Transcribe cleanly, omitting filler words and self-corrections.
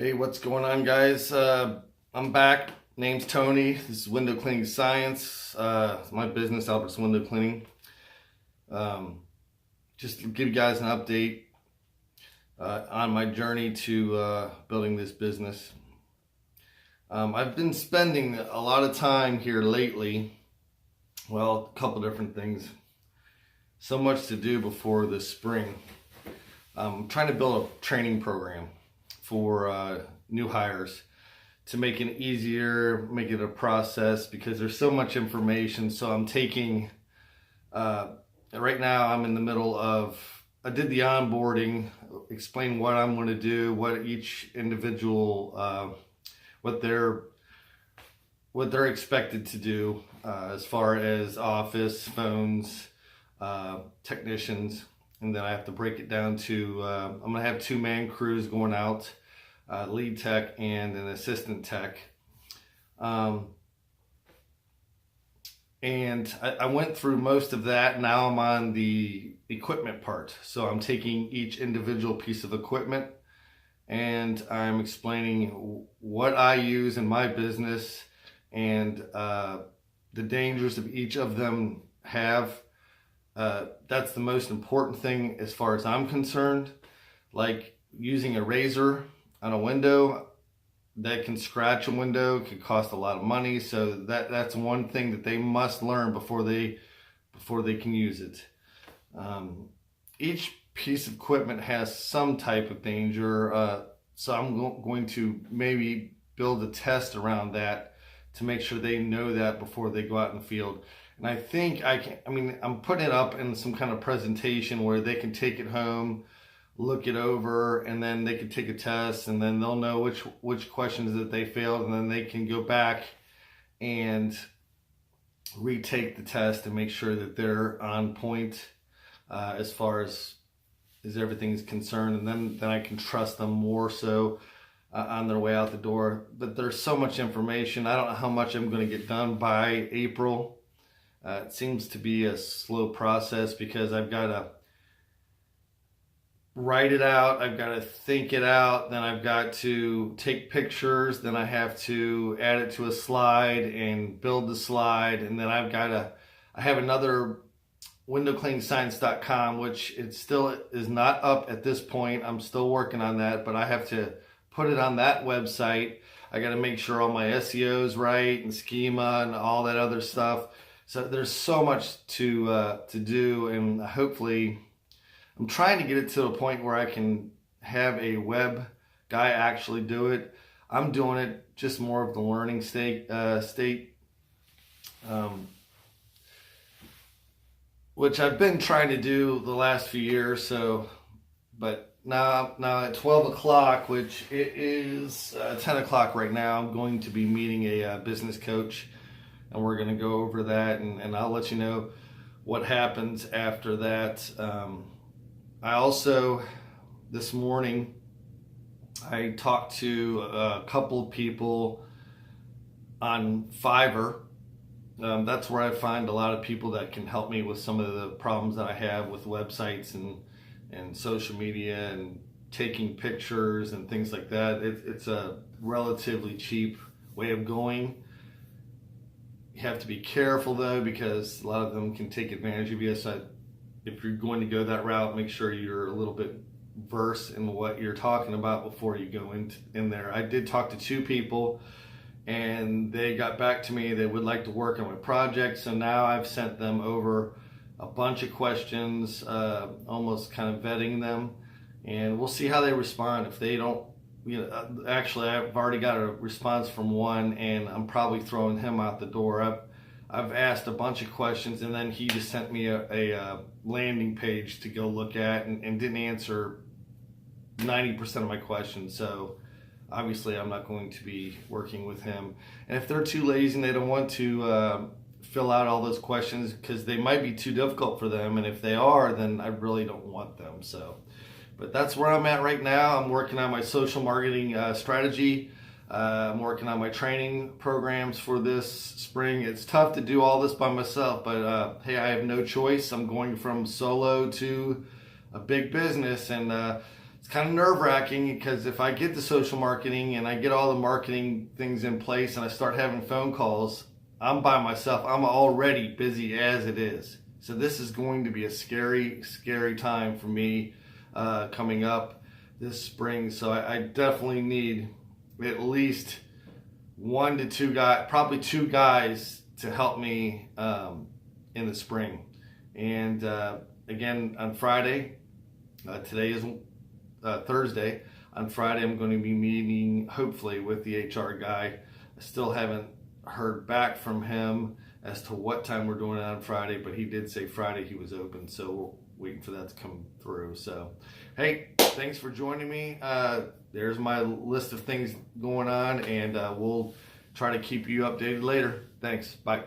Hey, what's going on, guys? I'm back. Name's Tony. This is Window Cleaning Science. It's my business, Albert's Window Cleaning. Just to give you guys an update on my journey to building this business. I've been spending a lot of time here lately. Well, a couple different things. So much to do before the spring. I'm trying to build a training program for new hires to make it easier, make it a process, because there's so much information. So I'm taking, right now I'm in the middle of, I did the onboarding, explain what I'm going to do, what each individual, what they're expected to do as far as office, phones, technicians. And then I have to break it down to, I'm going to have 2-man crews going out, lead tech and an assistant tech. And I went through most of that. Now I'm on the equipment part. So I'm taking each individual piece of equipment and I'm explaining what I use in my business and the dangers of each of them have. That's the most important thing as far as I'm concerned. Like using a razor on a window that can scratch a window could cost a lot of money. So that's one thing that they must learn before they can use it. Each piece of equipment has some type of danger. So I'm going to maybe build a test around that to make sure they know that before they go out in the field. And I think I'm putting it up in some kind of presentation where they can take it home, look it over, and then they can take a test, and then they'll know which questions that they failed, and then they can go back and retake the test and make sure that they're on point as far as everything is concerned. And then I can trust them more so on their way out the door. But there's so much information. I don't know how much I'm going to get done by April. It seems to be a slow process because I've got to write it out, I've got to think it out, then I've got to take pictures, then I have to add it to a slide and build the slide, and then I have another windowcleaningscience.com, which it still is not up at this point. I'm still working on that, but I have to put it on that website. I got to make sure all my SEO is right and schema and all that other stuff. So there's so much to do, and hopefully I'm trying to get it to a point where I can have a web guy actually do it. I'm doing it just more of the learning state, which I've been trying to do the last few years. So, but now at 12 o'clock, which it is 10 o'clock right now, I'm going to be meeting a business coach, and we're going to go over that, and I'll let you know what happens after that. I also, this morning, I talked to a couple of people on Fiverr. That's where I find a lot of people that can help me with some of the problems that I have with websites and social media and taking pictures and things like that. It's a relatively cheap way of going. You have to be careful though, because a lot of them can take advantage of you. So if you're going to go that route, make sure you're a little bit versed in what you're talking about before you go in there. I did talk to 2 people, and they got back to me. They would like to work on my project. So now I've sent them over a bunch of questions, almost kind of vetting them, and we'll see how they respond. If they don't, actually I've already got a response from one, and I'm probably throwing him out the door. I've asked a bunch of questions, and then he just sent me a landing page to go look at, and didn't answer 90% of my questions. So obviously I'm not going to be working with him. And if they're too lazy and they don't want to fill out all those questions, because they might be too difficult for them, and if they are, then I really don't want them. So, but that's where I'm at right now. I'm working on my social marketing strategy. I'm working on my training programs for this spring. It's tough to do all this by myself, but hey, I have no choice. I'm going from solo to a big business, and it's kind of nerve wracking because if I get the social marketing and I get all the marketing things in place and I start having phone calls, I'm by myself. I'm already busy as it is. So this is going to be a scary, scary time for me coming up this spring. So I definitely need at least 1 to 2 guys, probably 2 guys to help me in the spring. And again, on Friday, today is Thursday. On Friday, I'm going to be meeting, hopefully, with the HR guy. I still haven't heard back from him as to what time we're doing it on Friday, but he did say Friday he was open, so we're waiting for that to come through. So, hey, thanks for joining me. There's my list of things going on, and we'll try to keep you updated later. Thanks. Bye.